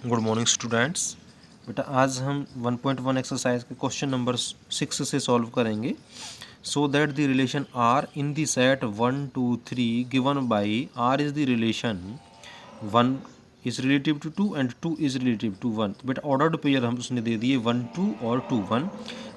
Good morning students. बेटा आज हम 1.1 एक्सरसाइज के क्वेश्चन नंबर 6 से सॉल्व करेंगे। So that the relation R in the set 1 2 3 given by R is the relation 1 is relative to 2 and 2 is relative to 1। बेटा ordered pair हम उसने दे दिए 1 2 और 2 1,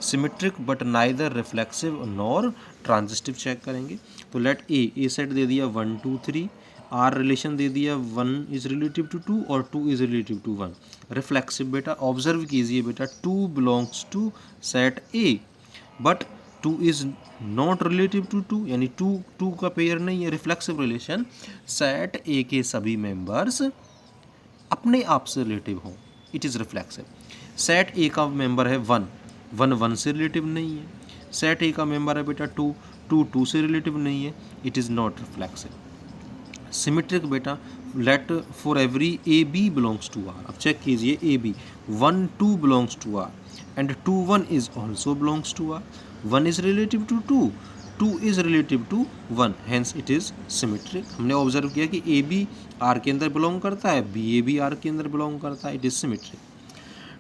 symmetric but neither reflexive nor transitive check करेंगे। तो let ए set दे दिया 1 2 3, are relation दे दिया 1 is relative to 2 और 2 इज रिलेटिव टू 1। रिफ्लेक्सिव बेटा ऑब्जर्व कीजिए बेटा 2 belongs to set A but 2 is not relative to 2, यानी 2 का पेयर नहीं है। रिफ्लेक्सिव रिलेशन सेट ए के सभी मेंबर्स अपने आप से रिलेटिव हों, इट इज़ रिफ्लेक्सिव। सेट ए का मेंबर है 1 1 से रिलेटिव नहीं है। सेट ए का मेंबर है बेटा 2 2 से रिलेटिव नहीं है, it is not reflexive. Symmetric बेटा let for every A B belongs to R. अब चेक कीजिए A B 1 2 belongs to R and 2 1 is also belongs to R. 1 is relative to 2, 2 is relative to 1, hence it is symmetric. हमने observe किया कि A B are के अंदर belong करता है, B A B are के अंदर बिलोंग करता है, it is symmetric.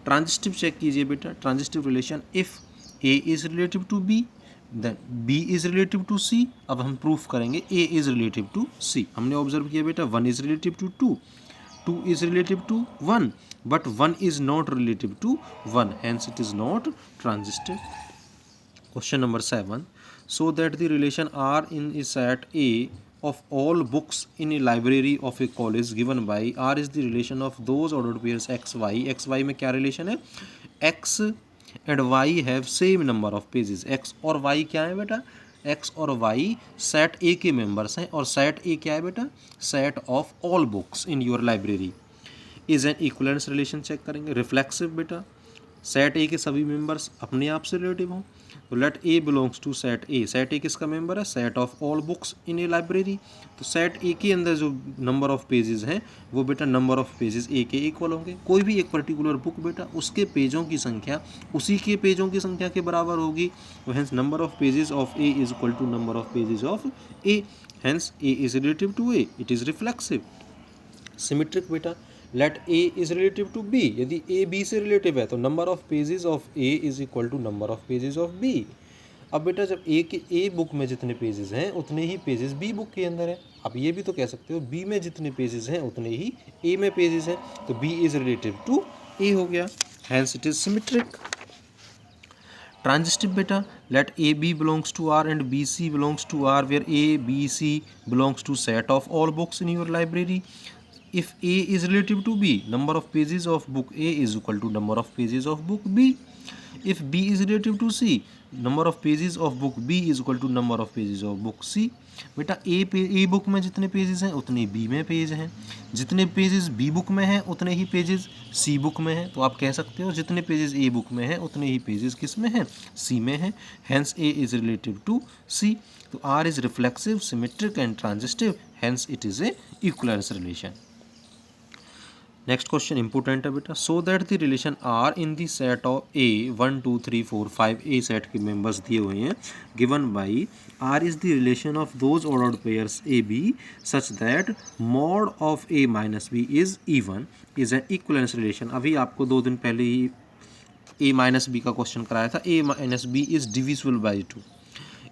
Transitive check कीजिए बेटा, transitive relation if A is relative to B then B is relative to C. अब हम प्रूफ करेंगे A is relative to C. हमने ऑब्जर्व किया बेटा 1 is relative to 2, 2 is relative to 1 but 1 is not relative to 1, hence it is not transitive. Question number 7. So that the relation R in a set A of all books in a library of a college given by R is the relation of those ordered pairs x y। x y में क्या relation है? x and y have same number of pages। x और y क्या है बेटा? x और y set A के members हैं और set A क्या है बेटा? set of all books in your library is an equivalence relation check करेंगे। रिफ्लेक्सिव बेटा सेट ए के सभी मेंबर्स अपने आप से रिलेटिव हों। तो let A belongs to set A. Set A किसका मेंबर है? Set of all books in a library. तो सेट ए के अंदर जो नंबर ऑफ पेजेस हैं वो बेटा नंबर ऑफ पेजेस ए के इक्वल होंगे। कोई भी एक पर्टिकुलर बुक बेटा उसके पेजों की संख्या उसी के पेजों की संख्या के बराबर होगी। तो hence number of pages of A is equal to number of pages of A, hence A is relative to A, it is reflexive. Symmetric बेटा let A is relative to B. यदि ए बी से relative है तो number of pages of A is equal to number of pages of B. अब बेटा जब a book में जितने पेजेस हैं उतने ही पेजेस बी बुक के अंदर हैं। आप ये भी तो कह सकते हो बी में जितने पेजेस हैं उतने ही ए में पेजेस हैं, तो B is relative to A हो गया, hence it is symmetric. Transitive बेटा let A B belongs to R and B C belongs to R where A B C belongs to set of all books in your library. If A is relative to B, number of pages of book A is equal to number of pages of book B. If B is relative to C, number of pages of book B is equal to number of pages of book C. बेटा a book में जितने pages हैं उतने B में page हैं, जितने pages B book में हैं उतने ही पेजेस सी बुक में हैं। तो आप कह सकते हो जितने पेजेस ए बुक में हैं उतने ही पेजेस किस में हैं? सी में हैं, hence A is relative to C. तो R is reflexive, symmetric and transitive, hence it is a equivalence relation. Next question important है बेटा। So that the relation R in the set of A 1 2 3 4 5 A set के members दिए हुए हैं given by R is the relation of those ordered pairs A B such that mod of A minus B is even is an equivalence relation. अभी आपको 2 दिन पहले ही A minus B का क्वेश्चन कराया था। A minus B is divisible by 2।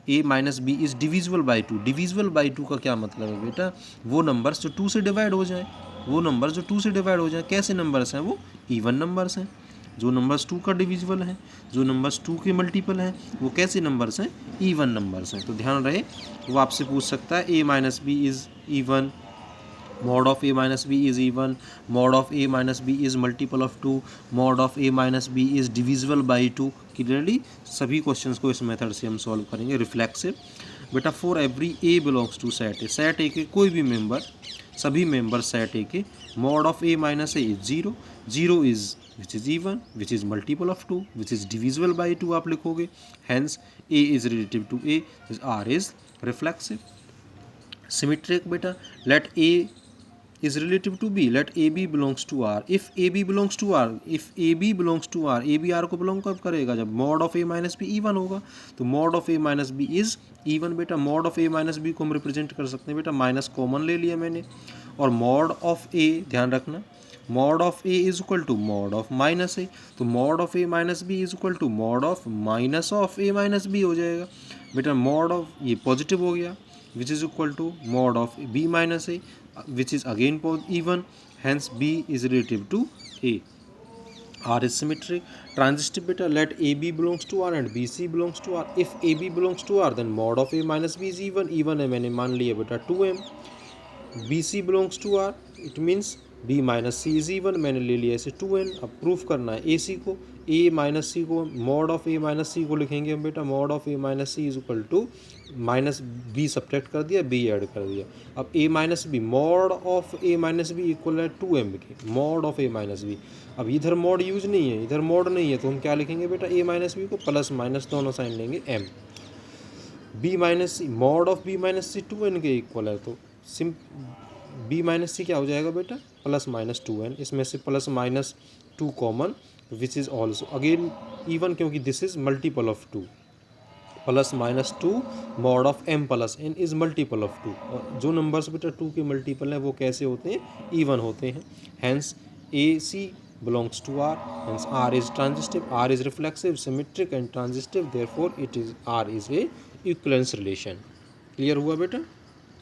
A minus B is divisible by 2। Divisible by 2 का क्या मतलब है बेटा? वो नंबर्स जो 2 से डिवाइड हो जाएं, वो नंबर्स जो 2 से डिवाइड हो जाएं। कैसे नंबर्स हैं? वो इवन नंबर्स हैं। जो नंबर्स 2 का डिविजिबल है, जो नंबर्स 2 के मल्टीपल हैं, वो कैसे नंबर्स हैं? इवन नंबर्स हैं। तो ध्यान रहे, वो आपसे पूछ सकता है A minus B is even, mod of a minus b is even, mod of a minus b is multiple of 2, mod of a minus b is divisible by 2। Clearly सभी क्वेश्चंस को इस मेथड से हम solve करेंगे। Reflexive बेटा for every A belongs to set A. Set A के कोई भी मेंबर, सभी मेंबर सेट ए के, mod of a minus a is 0, 0 is which is even, which is multiple of 2, which is divisible by 2 आप लिखोगे, hence A is relative to A, R is reflexive. Symmetric बेटा let A is relative to B, let AB belongs to R, if AB belongs to R, if AB belongs to R, AB R को belong कब करेगा? जब mod of A minus B even होगा। तो mod of A minus B is even बेटा। mod of A minus B को हम represent कर सकते हैं बेटा, माइनस कॉमन ले लिया मैंने, और mod of A ध्यान रखना mod of A is equal to mod of minus A, तो mod of A minus B is equal to mod of A minus B हो जाएगा बेटा। मॉड ऑफ ये पॉजिटिव हो गया which is equal to mod of B minus A which is again even, hence b is relative to a। R is symmetric, transitive beta, let AB belongs to R and BC belongs to R। If AB belongs to R then mod of A minus B is even है मैंने मान लिया बेटा 2m। BC belongs to R it means B minus C is even, मैंने ले लिया इसे 2n। अब प्रूफ करना है AC को, A माइनस सी को, mod of A minus C को लिखेंगे हम बेटा, mod of A minus C is equal to minus B subtract कर दिया, बी ऐड कर दिया। अब A minus B, mod of A minus B equal है 2m के, mod of A minus B. अब इधर मॉड यूज नहीं है, इधर मॉड नहीं है, तो हम क्या लिखेंगे बेटा, A माइनस बी को प्लस माइनस दोनों साइन लेंगे m। B minus C, mod of B minus C 2n के इक्वल है, तो सिम बी माइनस सी क्या हो जाएगा बेटा, प्लस माइनस 2n। इसमें से plus minus 2 common which is also again even, क्योंकि this is multiple of 2। Plus minus 2 mod of m plus n is multiple of 2। और जो नंबर्स बेटा 2 के मल्टीपल हैं वो कैसे होते हैं, इवन होते हैं। Hence A C belongs to R, hence R is transitive, R is reflexive, symmetric and transitive, therefore it is R is a equivalence relation। Clear हुआ बेटा।